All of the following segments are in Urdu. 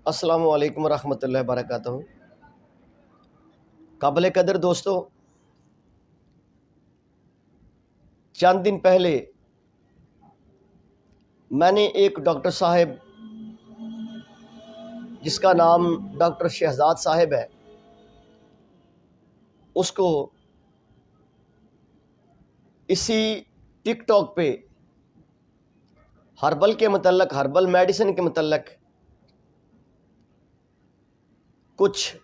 السلام علیکم ورحمۃ اللہ وبرکاتہ۔ قابل قدر دوستو، چند دن پہلے میں نے ایک ڈاکٹر صاحب جس کا نام ڈاکٹر شہزاد صاحب ہے، اس کو اسی ٹک ٹاک پہ ہربل کے متعلق، ہربل میڈیسن کے متعلق کچھ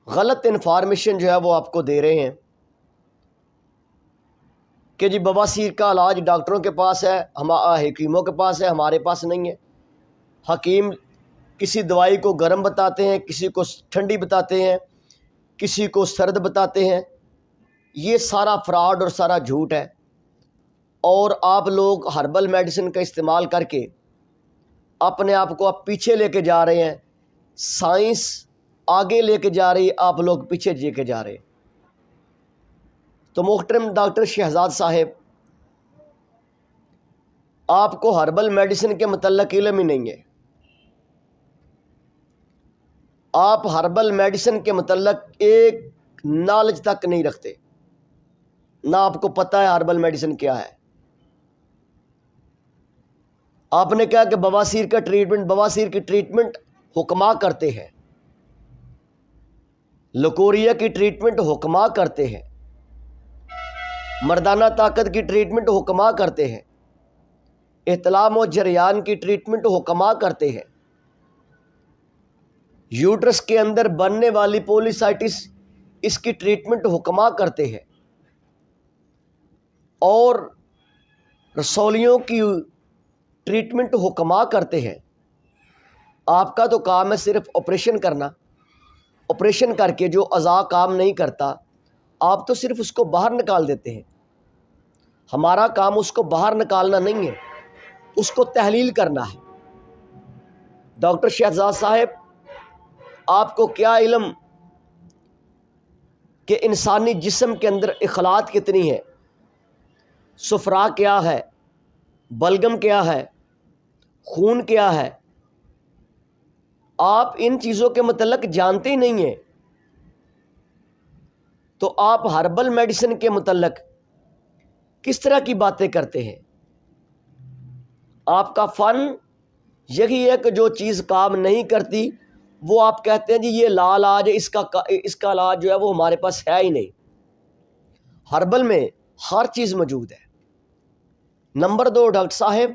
غلط انفارمیشن جو ہے وہ آپ کو دے رہے ہیں کہ جی بواسیر کا علاج ڈاکٹروں کے پاس ہے، حکیموں کے پاس ہے، ہمارے پاس نہیں ہے۔ حکیم کسی دوائی کو گرم بتاتے ہیں، کسی کو ٹھنڈی بتاتے ہیں، کسی کو سرد بتاتے ہیں۔ یہ سارا فراڈ اور سارا جھوٹ ہے، اور آپ لوگ ہربل میڈیسن کا استعمال کر کے اپنے آپ کو آپ پیچھے لے کے جا رہے ہیں۔ سائنس آگے لے کے جا رہی ہے، آپ لوگ پیچھے لے کے جا رہے ہیں۔ تو محترم ڈاکٹر شہزاد صاحب، آپ کو ہربل میڈیسن کے متعلق علم ہی نہیں ہے۔ آپ ہربل میڈیسن کے متعلق ایک نالج تک نہیں رکھتے، نہ آپ کو پتہ ہے ہربل میڈیسن کیا ہے۔ آپ نے کہا کہ بواسیر کی ٹریٹمنٹ حکما کرتے ہیں، لکوریا کی ٹریٹمنٹ حکما کرتے ہیں، مردانہ طاقت کی ٹریٹمنٹ حکما کرتے ہیں، احتلام و جریان کی ٹریٹمنٹ حکما کرتے ہیں، یوٹرس کے اندر بننے والی پولیسائٹس اس کی ٹریٹمنٹ حکما کرتے ہیں، اور رسولیوں کی ٹریٹمنٹ حکما کرتے ہیں۔ آپ کا تو کام ہے صرف آپریشن کرنا، آپریشن کر کے جو اعضاء کام نہیں کرتا آپ تو صرف اس کو باہر نکال دیتے ہیں۔ ہمارا کام اس کو باہر نکالنا نہیں ہے، اس کو تحلیل کرنا ہے۔ ڈاکٹر شہزاد صاحب، آپ کو کیا علم کہ انسانی جسم کے اندر اخلاط کتنی ہے، صفرا کیا ہے، بلغم کیا ہے، خون کیا ہے؟ آپ ان چیزوں کے متعلق جانتے ہی نہیں ہیں، تو آپ ہربل میڈیسن کے متعلق کس طرح کی باتیں کرتے ہیں؟ آپ کا فن یہی ہے کہ جو چیز کام نہیں کرتی وہ آپ کہتے ہیں جی یہ علاج ہے، اس کا علاج جو ہے وہ ہمارے پاس ہے ہی نہیں۔ ہربل میں ہر چیز موجود ہے۔ نمبر 2، ڈاکٹر صاحب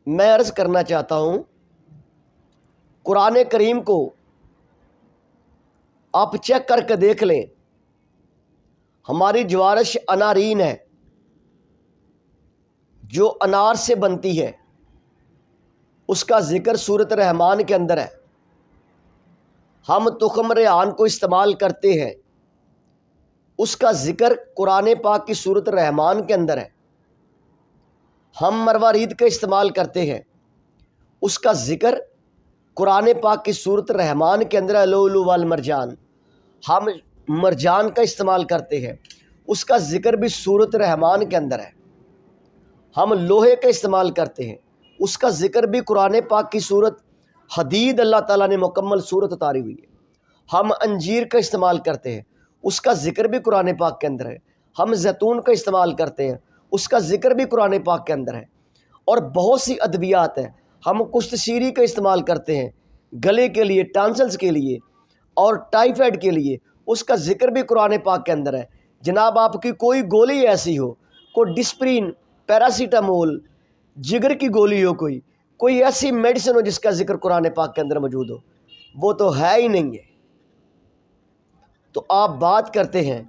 میں عرض کرنا چاہتا ہوں، قرآن کریم کو آپ چیک کر کے دیکھ لیں۔ ہماری جوارش انارین ہے، جو انار سے بنتی ہے، اس کا ذکر سورۃ رحمان کے اندر ہے۔ ہم تخم ریحان کو استعمال کرتے ہیں، اس کا ذکر قرآن پاک کی سورۃ رحمان کے اندر ہے۔ ہم مروارید کا استعمال کرتے ہیں، اس کا ذکر قرآن پاک کی سورۃ رحمان کے اندر ہے، لؤلؤ والمرجان۔ ہم مرجان کا استعمال کرتے ہیں، اس کا ذکر بھی سورۃ رحمان کے اندر ہے۔ ہم لوہے کا استعمال کرتے ہیں، اس کا ذکر بھی قرآن پاک کی سورۃ حدید اللہ تعالیٰ نے مکمل سورۃ اتاری ہوئی ہے۔ ہم انجیر کا استعمال کرتے ہیں، اس کا ذکر بھی قرآن پاک کے اندر ہے۔ ہم زیتون کا استعمال کرتے ہیں، اس کا ذکر بھی قرآن پاک کے اندر ہے۔ اور بہت سی ادویات ہیں، ہم کشت شیری کا استعمال کرتے ہیں گلے کے لیے، ٹانسلز کے لیے اور ٹائیفائڈ کے لیے، اس کا ذکر بھی قرآن پاک کے اندر ہے۔ جناب آپ کی کوئی گولی ایسی ہو، کوئی ڈسپرین، پیراسیٹامول، جگر کی گولی ہو، کوئی ایسی میڈیسن ہو جس کا ذکر قرآن پاک کے اندر موجود ہو، وہ تو ہے ہی نہیں ہے۔ تو آپ بات کرتے ہیں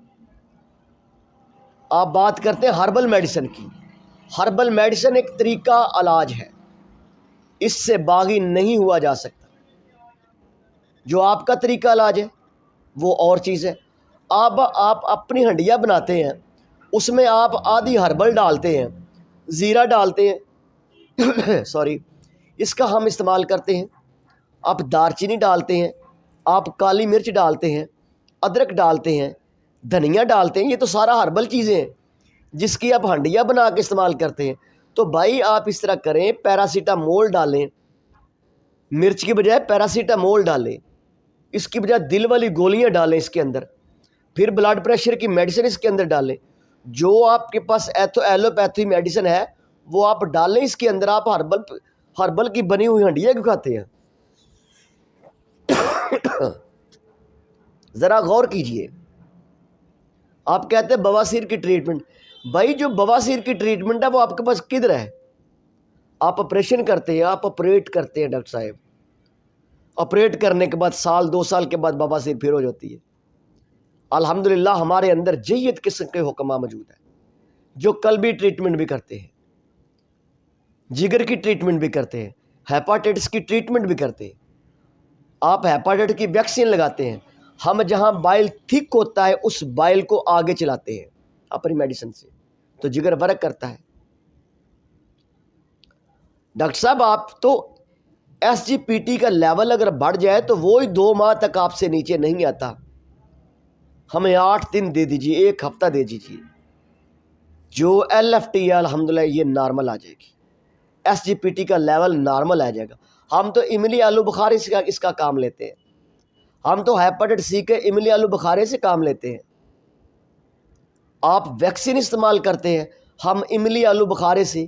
ہربل میڈیسن کی۔ ہربل میڈیسن ایک طریقہ علاج ہے، اس سے باغی نہیں ہوا جا سکتا۔ جو آپ کا طریقہ علاج ہے وہ اور چیز ہے۔ آپ اپنی ہنڈیا بناتے ہیں، اس میں آپ آدھی ہربل ڈالتے ہیں، زیرہ ڈالتے ہیں اس کا ہم استعمال کرتے ہیں۔ آپ دارچینی ڈالتے ہیں، آپ کالی مرچ ڈالتے ہیں، ادرک ڈالتے ہیں، دھنیا ڈالتے ہیں، یہ تو سارا ہربل چیزیں ہیں جس کی آپ ہنڈیا بنا کے استعمال کرتے ہیں۔ تو بھائی آپ اس طرح کریں، پیراسیٹامول ڈالیں، مرچ کی بجائے پیراسیٹامول ڈالیں، اس کی بجائے دل والی گولیاں ڈالیں اس کے اندر، پھر بلڈ پریشر کی میڈیسن اس کے اندر ڈالیں، جو آپ کے پاس ایلوپیتھی میڈیسن ہے وہ آپ ڈالیں اس کے اندر۔ آپ ہربل کی بنی ہوئی ہنڈیاں کیوں کھاتے ہیں؟ ذرا غور کیجئے۔ آپ کہتے ہیں بواسیر کی ٹریٹمنٹ، بھائی جو بواسیر کی ٹریٹمنٹ ہے وہ آپ کے پاس کدھر ہے؟ آپ آپریشن کرتے ہیں، آپ آپریٹ کرتے ہیں ڈاکٹر صاحب، آپریٹ کرنے کے بعد سال 2 سال کے بعد بواسیر پھر ہو جاتی ہے۔ الحمدللہ ہمارے اندر جید قسم کے حکماء موجود ہیں جو قلبی ٹریٹمنٹ بھی کرتے ہیں، جگر کی ٹریٹمنٹ بھی کرتے ہیں، ہیپاٹائٹس کی ٹریٹمنٹ بھی کرتے ہیں۔ آپ ہیپاٹائٹس کی ویکسین لگاتے ہیں، ہم جہاں بائل تھک ہوتا ہے اس بائل کو آگے چلاتے ہیں اپنی میڈیسن سے، تو جگر ورک کرتا ہے۔ ڈاکٹر صاحب آپ تو SGPT کا لیول اگر بڑھ جائے تو وہی 2 ماہ تک آپ سے نیچے نہیں آتا، ہمیں 8 دن دے دیجیے، 1 ہفتہ دے دیجیے، جو LFT ہے الحمدللہ یہ نارمل آ جائے گی، SGPT کا لیول نارمل آ جائے گا۔ ہم تو املی آلو بخارے سے اس کا کام لیتے ہیں، ہم تو ہیپاٹائٹس C کے املی آلو بخارے سے کام لیتے ہیں۔ آپ ویکسین استعمال کرتے ہیں، ہم املی آلو بخارے سے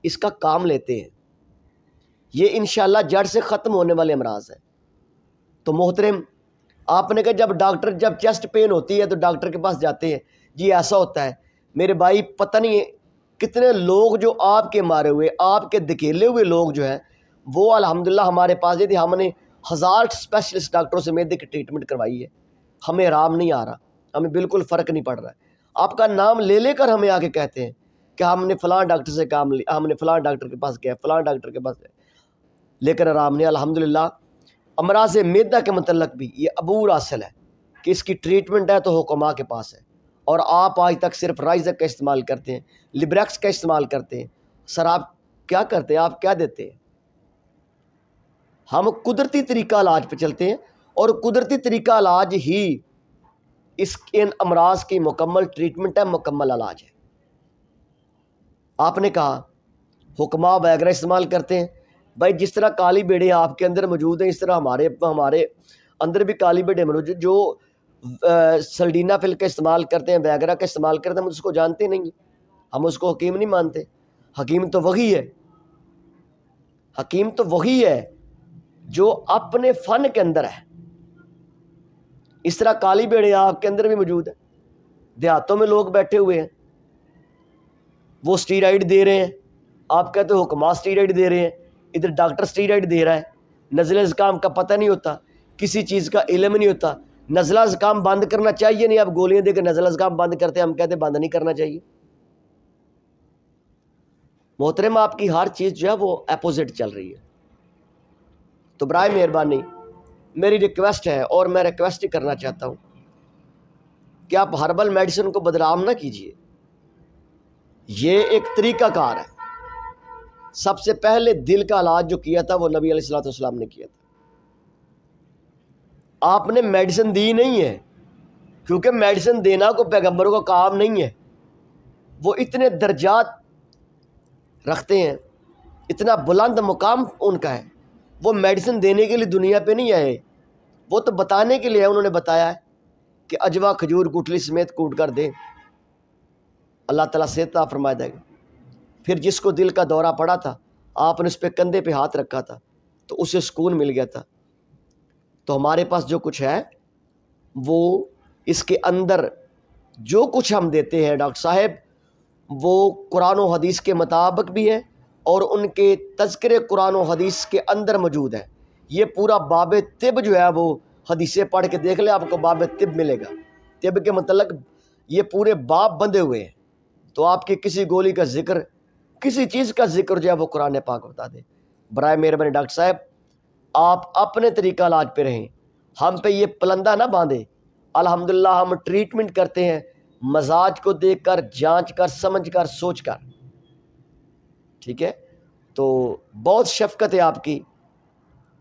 اس کا کام لیتے ہیں۔ یہ انشاءاللہ جڑ سے ختم ہونے والے امراض ہیں۔ تو محترم، آپ نے کہا جب چیسٹ پین ہوتی ہے تو ڈاکٹر کے پاس جاتے ہیں، جی ایسا ہوتا ہے۔ میرے بھائی پتہ نہیں کتنے لوگ جو آپ کے مارے ہوئے، آپ کے دھکیلے ہوئے لوگ جو ہیں وہ الحمدللہ ہمارے پاس تھے، ہم نے 1000 اسپیشلسٹ ڈاکٹروں سے معدے کی ٹریٹمنٹ کروائی ہے، ہمیں آرام نہیں آ رہا، ہمیں بالکل فرق نہیں پڑ رہا ہے۔ آپ کا نام لے لے کر ہمیں آگے کہتے ہیں کہ ہم نے فلاں ڈاکٹر سے کام لیا، ہم نے فلاں ڈاکٹر کے پاس گیا، فلاں ڈاکٹر کے پاس گیا، لیکن آرام نہیں۔ الحمدللہ امراض معدہ کے متعلق بھی یہ عبور حاصل ہے کہ اس کی ٹریٹمنٹ ہے تو حکماء کے پاس ہے، اور آپ آج تک صرف رائزک کا استعمال کرتے ہیں، لیبریکس کا استعمال کرتے ہیں۔ سر آپ کیا کرتے ہیں؟ آپ کیا دیتے ہیں؟ ہم قدرتی طریقہ علاج پہ چلتے ہیں، اور قدرتی طریقہ علاج ہی ان امراض کی مکمل ٹریٹمنٹ ہے، مکمل علاج ہے۔ آپ نے کہا حکماء وغیرہ استعمال کرتے ہیں، بھائی جس طرح کالی بیڑے آپ کے اندر موجود ہیں اس طرح ہمارے اندر بھی کالی بیڑے موجود، جو سلڈینا فل کا استعمال کرتے ہیں، وغیرہ کا استعمال کرتے ہیں، ہم اس کو جانتے نہیں ہیں، ہم اس کو حکیم نہیں مانتے۔ حکیم تو وہی ہے، حکیم تو وہی ہے جو اپنے فن کے اندر ہے۔ اس طرح کالی بیڑے آپ کے اندر بھی موجود ہیں، دیہاتوں میں لوگ بیٹھے ہوئے ہیں، وہ اسٹیرائڈ دے رہے ہیں، آپ کہتے ہو حکماء اسٹیرائڈ دے رہے ہیں، ادھر ڈاکٹر اسٹیرائڈ دے رہا ہے، نزلہ زکام کا پتہ نہیں ہوتا، کسی چیز کا علم نہیں ہوتا۔ نزلہ زکام بند کرنا چاہیے نہیں، آپ گولیاں دے کے نزلہ زکام بند کرتے ہیں، ہم کہتے ہیں بند نہیں کرنا چاہیے۔ محترم آپ کی ہر چیز جو ہے وہ اپوزٹ چل رہی ہے، تو برائے مہربانی میری ریکویسٹ ہے، اور میں ریکویسٹ ہی کرنا چاہتا ہوں کہ آپ ہربل میڈیسن کو بدنام نہ کیجیے، یہ ایک طریقہ کار ہے۔ سب سے پہلے دل کا علاج جو کیا تھا وہ نبی علیہ السلام نے کیا تھا، آپ نے میڈیسن دی نہیں ہے، کیونکہ میڈیسن دینا کو پیغمبروں کا کام نہیں ہے، وہ اتنے درجات رکھتے ہیں، اتنا بلند مقام ان کا ہے، وہ میڈیسن دینے کے لیے دنیا پہ نہیں آئے، وہ تو بتانے کے لیے انہوں نے بتایا ہے کہ اجوا کھجور گٹھلی سمیت کوٹ کر دیں، اللہ تعالیٰ صحت عطا فرما دے گا۔ پھر جس کو دل کا دورہ پڑا تھا، آپ نے اس پہ کندھے پہ ہاتھ رکھا تھا تو اسے سکون مل گیا تھا۔ تو ہمارے پاس جو کچھ ہے وہ اس کے اندر جو کچھ ہم دیتے ہیں ڈاکٹر صاحب وہ قرآن و حدیث کے مطابق بھی ہے، اور ان کے تذکرے قرآن و حدیث کے اندر موجود ہے۔ یہ پورا باب طب جو ہے وہ حدیثیں پڑھ کے دیکھ لیں، آپ کو باب طب ملے گا، طب کے متعلق یہ پورے باب بندے ہوئے ہیں، تو آپ کی کسی گولی کا ذکر، کسی چیز کا ذکر جو ہے وہ قرآن پاک بتا دے۔ برائے مہربانی ڈاکٹر صاحب آپ اپنے طریقہ علاج پہ رہیں، ہم پہ یہ پلندہ نہ باندھیں۔ الحمدللہ ہم ٹریٹمنٹ کرتے ہیں مزاج کو دیکھ کر، جانچ کر، سمجھ کر، سوچ کر، ٹھیک ہے؟ تو بہت شفقت ہے آپ کی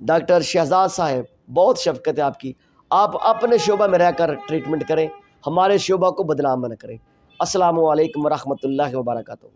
ڈاکٹر شہزاد صاحب، بہت شفقت ہے آپ کی، آپ اپنے شعبہ میں رہ کر ٹریٹمنٹ کریں، ہمارے شعبہ کو بدنام نہ کریں۔ السلام علیکم ورحمۃ اللہ وبرکاتہ۔